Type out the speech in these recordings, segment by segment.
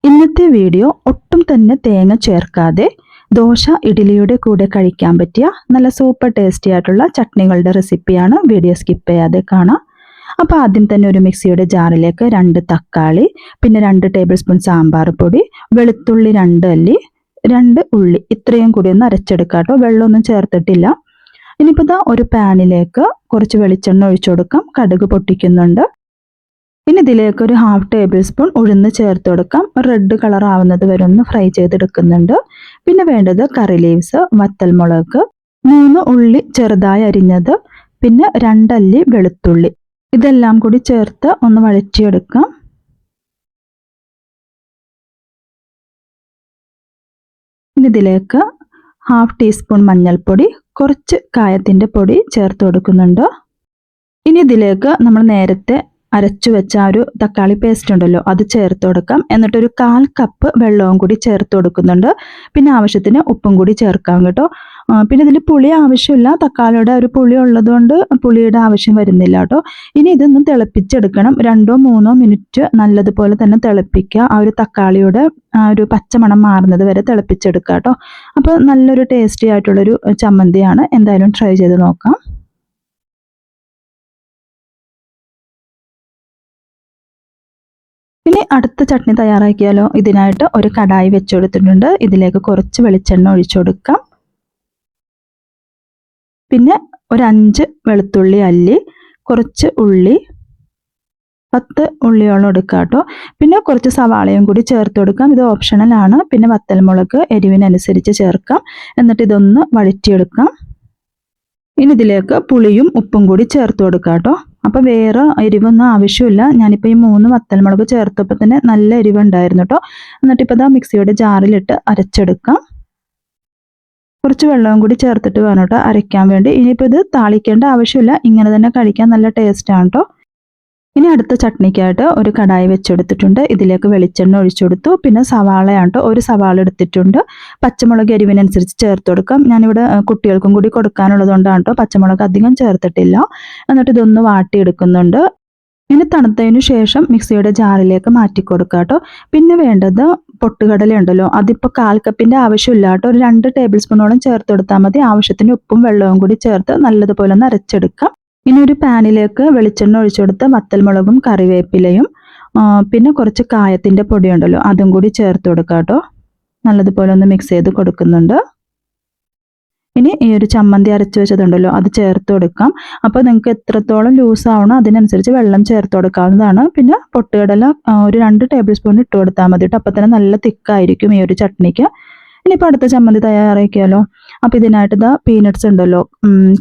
ഇന്നത്തെ വീഡിയോ ഒട്ടും തന്നെ തേങ്ങ ചേർക്കാതെ ദോശ ഇഡ്ഡലിയുടെ കൂടെ കഴിക്കാൻ പറ്റിയ നല്ല സൂപ്പർ ടേസ്റ്റി ആയിട്ടുള്ള ചട്നികളുടെ റെസിപ്പിയാണ്. വീഡിയോ സ്കിപ്പ് ചെയ്യാതെ കാണാം. അപ്പോൾ ആദ്യം തന്നെ ഒരു മിക്സിയുടെ ജാറിലേക്ക് 2 തക്കാളി, പിന്നെ 2 ടേബിൾ സ്പൂൺ സാമ്പാർ പൊടി, വെളുത്തുള്ളി 2 അല്ലി, 2 ഉള്ളി, ഇത്രയും കൂടി ഒന്ന് അരച്ചെടുക്കാം കേട്ടോ. വെള്ളമൊന്നും ചേർത്തിട്ടില്ല. ഇനിയിപ്പോൾ ഒരു പാനിലേക്ക് കുറച്ച് വെളിച്ചെണ്ണ ഒഴിച്ചു കൊടുക്കാം. കടുക് പൊട്ടിക്കുന്നുണ്ട്. ഇനി ഇതിലേക്ക് ഒരു 1/2 ടേബിൾ സ്പൂൺ ഉഴുന്ന് ചേർത്ത് കൊടുക്കാം. റെഡ് കളർ ആവുന്നത് വരെ ഒന്ന് ഫ്രൈ ചെയ്തെടുക്കുന്നുണ്ട്. പിന്നെ വേണ്ടത് കറി ലീവ്സ്, വത്തൽമുളക്, 3 ഉള്ളി ചെറുതായി അരിഞ്ഞത്, പിന്നെ 2 അല്ലി വെളുത്തുള്ളി, ഇതെല്ലാം കൂടി ചേർത്ത് ഒന്ന് വഴറ്റിയെടുക്കാം. ഇനി ഇതിലേക്ക് 1/2 ടീസ്പൂൺ മഞ്ഞൾപ്പൊടി, കുറച്ച് കായത്തിൻ്റെ പൊടി ചേർത്ത് കൊടുക്കുന്നുണ്ട്. ഇനി ഇതിലേക്ക് നമ്മൾ നേരത്തെ അരച്ചു വെച്ച ഒരു തക്കാളി പേസ്റ്റ് ഉണ്ടല്ലോ, അത് ചേർത്ത് കൊടുക്കാം. എന്നിട്ട് ഒരു 1/4 കപ്പ് വെള്ളവും കൂടി ചേർത്ത് കൊടുക്കുന്നുണ്ട്. പിന്നെ ആവശ്യത്തിന് ഉപ്പും കൂടി ചേർക്കാം കേട്ടോ. പിന്നെ ഇതിൽ പുളി ആവശ്യമില്ല, തക്കാളിയുടെ ഒരു പുളി ഉള്ളതുകൊണ്ട് പുളിയുടെ ആവശ്യം വരുന്നില്ല കേട്ടോ. ഇനി ഇതൊന്ന് തിളപ്പിച്ചെടുക്കണം. 2-3 മിനിറ്റ് നല്ലതുപോലെ തന്നെ തിളപ്പിക്കുക. ആ ഒരു തക്കാളിയുടെ ഒരു പച്ചമണം മാറുന്നത് വരെ തിളപ്പിച്ചെടുക്കുക കേട്ടോ. അപ്പോൾ നല്ലൊരു ടേസ്റ്റി ആയിട്ടുള്ളൊരു ചമ്മന്തിയാണ്. എന്തായാലും ട്രൈ ചെയ്ത് നോക്കാം. ഇനി അടുത്ത ചട്നി തയ്യാറാക്കിയാലോ. ഇതിനായിട്ട് ഒരു കടായി വെച്ചെടുത്തിട്ടുണ്ട്. ഇതിലേക്ക് കുറച്ച് വെളിച്ചെണ്ണ ഒഴിച്ചു കൊടുക്കാം. പിന്നെ ഒരു 5 വെളുത്തുള്ളി അല്ലി, കുറച്ച് ഉള്ളി, 10 ഉള്ളിയോളം എടുക്കാം കേട്ടോ. പിന്നെ കുറച്ച് സവാളയും കൂടി ചേർത്ത് കൊടുക്കാം. ഇത് ഓപ്ഷണലാണ്. പിന്നെ വത്തൽമുളക് എരിവിനനുസരിച്ച് ചേർക്കാം. എന്നിട്ട് ഇതൊന്ന് വഴറ്റിയെടുക്കാം. ഇനി ഇതിലേക്ക് പുളിയും ഉപ്പും കൂടി ചേർത്ത് കൊടുക്കാം കേട്ടോ. അപ്പോൾ വേറെ എരിവൊന്നും ആവശ്യമില്ല. ഞാനിപ്പോൾ ഈ 3 വത്തൽമുളക് ചേർത്തപ്പോൾ തന്നെ നല്ല എരിവുണ്ടായിരുന്നു കേട്ടോ. എന്നിട്ടിപ്പോൾ മിക്സിയുടെ ജാറിലിട്ട് അരച്ചെടുക്കാം. കുറച്ച് വെള്ളവും കൂടി ചേർത്തിട്ട് വേണം കേട്ടോ അരയ്ക്കാൻ വേണ്ടി. ഇനിയിപ്പോൾ ഇത് താളിക്കേണ്ട ആവശ്യമില്ല, ഇങ്ങനെ തന്നെ കഴിക്കാൻ നല്ല ടേസ്റ്റാണ് കേട്ടോ. ഇനി അടുത്ത ചട്നിക്കായിട്ട് ഒരു കടായി വെച്ചെടുത്തിട്ടുണ്ട്. ഇതിലേക്ക് വെളിച്ചെണ്ണ ഒഴിച്ചു കൊടുത്തു. പിന്നെ സവാളയാണ് കേട്ടോ, ഒരു സവാള എടുത്തിട്ടുണ്ട്. പച്ചമുളക് എരിവിനനുസരിച്ച് ചേർത്ത് കൊടുക്കാം. ഞാനിവിടെ കുട്ടികൾക്കും കൂടി കൊടുക്കാനുള്ളത് കൊണ്ടാണ് കേട്ടോ പച്ചമുളക് അധികം ചേർത്തിട്ടില്ല. എന്നിട്ട് ഇതൊന്ന് വാട്ടിയെടുക്കുന്നുണ്ട്. ഇനി തണുത്തതിന് ശേഷം മിക്സിയുടെ ജാറിലേക്ക് മാറ്റി കൊടുക്കുക കേട്ടോ. പിന്നെ വേണ്ടത് പൊട്ടുകടല ഉണ്ടല്ലോ, അതിപ്പോൾ 1/4 കപ്പിൻ്റെ ആവശ്യമില്ല കേട്ടോ. ഒരു 2 ടേബിൾ സ്പൂണോളം ചേർത്ത് കൊടുത്താൽ മതി. ആവശ്യത്തിന് ഉപ്പും വെള്ളവും കൂടി ചേർത്ത് നല്ലതുപോലെ ഒന്ന് അരച്ചെടുക്കാം. ഇനി ഒരു പാനിലേക്ക് വെളിച്ചെണ്ണ ഒഴിച്ചെടുത്ത് വത്തൽമുളകും കറിവേപ്പിലയും പിന്നെ കുറച്ച് കായത്തിൻ്റെ പൊടിയുണ്ടല്ലോ അതും കൂടി ചേർത്ത് കൊടുക്കാം കേട്ടോ. നല്ലതുപോലെ ഒന്ന് മിക്സ് ചെയ്ത് കൊടുക്കുന്നുണ്ട്. ഇനി ഈ ഒരു ചമ്മന്തി അരച്ച് വെച്ചതുണ്ടല്ലോ അത് ചേർത്ത് കൊടുക്കാം. അപ്പോൾ നിങ്ങൾക്ക് എത്രത്തോളം ലൂസ് ആവണോ അതിനനുസരിച്ച് വെള്ളം ചേർത്ത് കൊടുക്കാവുന്നതാണ്. പിന്നെ പൊട്ടുകടല ഒരു 2 ടേബിൾ സ്പൂൺ ഇട്ട് കൊടുത്താൽ മതി കേട്ടോ. അപ്പോൾ തന്നെ നല്ല തിക്കായിരിക്കും ഈ ഒരു ചട്നിക്ക്. ഇനിയിപ്പോൾ അടുത്ത ചമ്മന്തി തയ്യാറാക്കിയാലോ. അപ്പോൾ ഇതിനായിട്ട് പീനട്ട്സ് ഉണ്ടല്ലോ,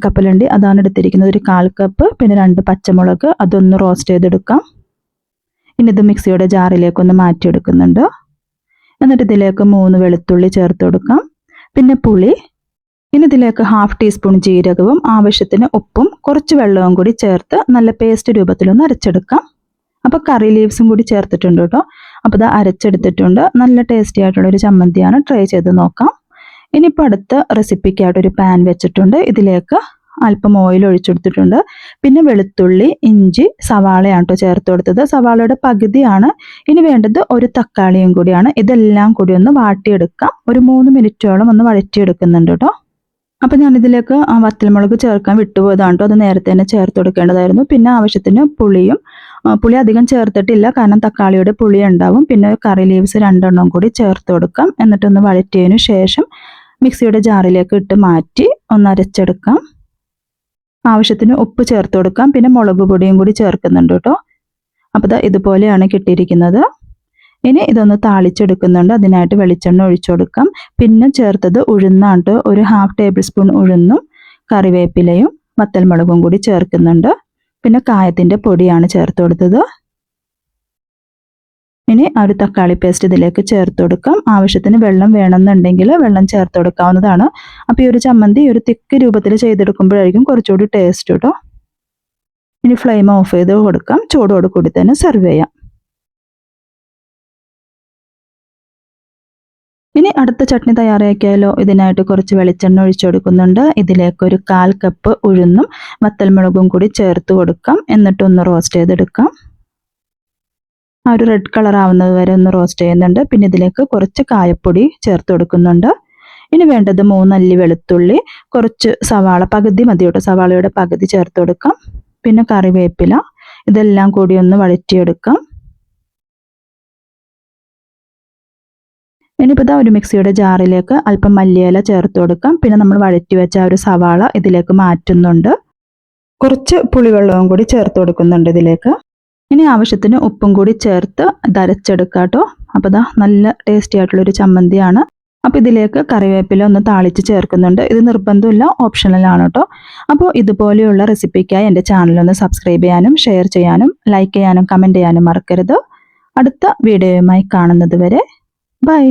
കപ്പലണ്ടി, അതാണ് എടുത്തിരിക്കുന്നത്. ഒരു 1/4 കപ്പ്. പിന്നെ 2 പച്ചമുളക്, അതൊന്ന് റോസ്റ്റ് ചെയ്തെടുക്കാം. ഇനി ഇത് മിക്സിയുടെ ജാറിലേക്കൊന്ന് മാറ്റിയെടുക്കുന്നുണ്ട്. എന്നിട്ട് ഇതിലേക്ക് 3 വെളുത്തുള്ളി ചേർത്ത് കൊടുക്കാം. പിന്നെ പുളി. ഇനി ഇതിലേക്ക് 1/2 ടീസ്പൂൺ ജീരകവും ആവശ്യത്തിന് ഉപ്പും കുറച്ച് വെള്ളവും കൂടി ചേർത്ത് നല്ല പേസ്റ്റ് രൂപത്തിലൊന്ന് അരച്ചെടുക്കാം. അപ്പോൾ കറി ലീവ്സും കൂടി ചേർത്തിട്ടുണ്ട് കേട്ടോ. അപ്പോൾ ഇത് അരച്ചെടുത്തിട്ടുണ്ട്. നല്ല ടേസ്റ്റി ആയിട്ടുള്ളൊരു ചമ്മന്തിയാണ്. ട്രൈ ചെയ്ത് നോക്കാം. ഇനിയിപ്പോൾ അടുത്ത റെസിപ്പിക്കായിട്ടൊരു പാൻ വെച്ചിട്ടുണ്ട്. ഇതിലേക്ക് അല്പം ഓയിൽ ഒഴിച്ചെടുത്തിട്ടുണ്ട്. പിന്നെ വെളുത്തുള്ളി, ഇഞ്ചി, സവാളയാണ് കേട്ടോ ചേർത്ത് കൊടുത്തത്. സവാളയുടെ പകുതിയാണ്. ഇനി വേണ്ടത് ഒരു തക്കാളിയും കൂടിയാണ്. ഇതെല്ലാം കൂടി ഒന്ന് വാട്ടിയെടുക്കാം. ഒരു 3 മിനിറ്റോളം ഒന്ന് വഴറ്റിയെടുക്കുന്നുണ്ട് കേട്ടോ. അപ്പോൾ ഞാനിതിലേക്ക് വത്തൽമുളക് ചേർക്കാൻ വിട്ടുപോയതാണ് കേട്ടോ. അത് നേരത്തെ തന്നെ ചേർത്ത് കൊടുക്കേണ്ടതായിരുന്നു. പിന്നെ ആവശ്യത്തിന് പുളിയും, പുളി അധികം ചേർത്തിട്ടില്ല കാരണം തക്കാളിയുടെ പുളി ഉണ്ടാവും. പിന്നെ കറി ലീവ്സ് 2 എണ്ണം കൂടി ചേർത്ത് കൊടുക്കാം. എന്നിട്ടൊന്ന് വഴറ്റിയതിന് ശേഷം മിക്സിയുടെ ജാറിലേക്ക് ഇട്ട് മാറ്റി ഒന്ന് അരച്ചെടുക്കാം. ആവശ്യത്തിന് ഉപ്പ് ചേർത്ത് കൊടുക്കാം. പിന്നെ മുളക് പൊടിയും കൂടി ചേർക്കുന്നുണ്ട് കേട്ടോ. അപ്പോൾ ഇതുപോലെയാണ് കിട്ടിയിരിക്കുന്നത്. ഇനി ഇതൊന്ന് താളിച്ചെടുക്കുന്നുണ്ട്. അതിനായിട്ട് വെളിച്ചെണ്ണ ഒഴിച്ചു കൊടുക്കാം. പിന്നെ ചേർത്തത് ഉഴുന്നാണ്. ഒരു 1/2 ടേബിൾ സ്പൂൺ ഉഴുന്നും കറിവേപ്പിലയും വത്തൽമുളകും കൂടി ചേർക്കുന്നുണ്ട്. പിന്നെ കായത്തിൻ്റെ പൊടിയാണ് ചേർത്ത് കൊടുത്തത്. ഇനി ഒരു തക്കാളി പേസ്റ്റ് ഇതിലേക്ക് ചേർത്ത് കൊടുക്കാം. ആവശ്യത്തിന് വെള്ളം വേണമെന്നുണ്ടെങ്കിൽ വെള്ളം ചേർത്ത് കൊടുക്കാവുന്നതാണ്. അപ്പോൾ ഈ ഒരു ചമ്മന്തി ഒരു തിക്ക് രൂപത്തിൽ ചെയ്തെടുക്കുമ്പോഴായിരിക്കും കുറച്ചുകൂടി ടേസ്റ്റ് കേട്ടോ. ഇനി ഫ്ലെയിം ഓഫ് ചെയ്ത് കൊടുക്കാം. ചൂടോട് കൂടി തന്നെ സെർവ് ചെയ്യാം. ഇനി അടുത്ത ചട്നി തയ്യാറാക്കിയാലോ. ഇതിനായിട്ട് കുറച്ച് വെളിച്ചെണ്ണ ഒഴിച്ചു കൊടുക്കുന്നുണ്ട്. ഇതിലേക്ക് ഒരു 1/4 കപ്പ് ഉഴുന്നും വത്തൽമുളകും കൂടി ചേർത്ത് കൊടുക്കാം. എന്നിട്ടൊന്ന് റോസ്റ്റ് ചെയ്തെടുക്കാം. ആ ഒരു റെഡ് കളർ ആവുന്നത് വരെ ഒന്ന് റോസ്റ്റ് ചെയ്യുന്നുണ്ട്. പിന്നെ ഇതിലേക്ക് കുറച്ച് കായപ്പൊടി ചേർത്ത് കൊടുക്കുന്നുണ്ട്. ഇനി വേണ്ടത് 3 അല്ലി വെളുത്തുള്ളി, കുറച്ച് സവാള, പകുതി മതി കേട്ടോ, സവാളയുടെ പകുതി ചേർത്ത് കൊടുക്കാം. പിന്നെ കറിവേപ്പില, ഇതെല്ലാം കൂടി ഒന്ന് വഴറ്റിയെടുക്കാം. ഇനിയിപ്പോൾ ഇതാ ഒരു മിക്സിയുടെ ജാറിലേക്ക് അല്പം മല്ലിയില ചേർത്ത് കൊടുക്കാം. പിന്നെ നമ്മൾ വഴറ്റി വെച്ച ആ ഒരു സവാള ഇതിലേക്ക് മാറ്റുന്നുണ്ട്. കുറച്ച് പുളിവെള്ളവും കൂടി ചേർത്ത് കൊടുക്കുന്നുണ്ട് ഇതിലേക്ക്. ഇനി ആവശ്യത്തിന് ഉപ്പും കൂടി ചേർത്ത് അരച്ചെടുക്കാം കേട്ടോ. അപ്പോൾ ഇതാ നല്ല ടേസ്റ്റി ആയിട്ടുള്ളൊരു ചമ്മന്തിയാണ്. അപ്പോൾ ഇതിലേക്ക് കറിവേപ്പില ഒന്ന് താളിച്ച് ചേർക്കുന്നുണ്ട്. ഇത് നിർബന്ധമില്ല, ഓപ്ഷണലാണ് കേട്ടോ. അപ്പോൾ ഇതുപോലെയുള്ള റെസിപ്പിക്കായി എൻ്റെ ചാനലൊന്ന് സബ്സ്ക്രൈബ് ചെയ്യാനും ഷെയർ ചെയ്യാനും ലൈക്ക് ചെയ്യാനും കമൻറ്റ് ചെയ്യാനും മറക്കരുത്. അടുത്ത വീഡിയോയുമായി കാണുന്നത് വരെ ബൈ.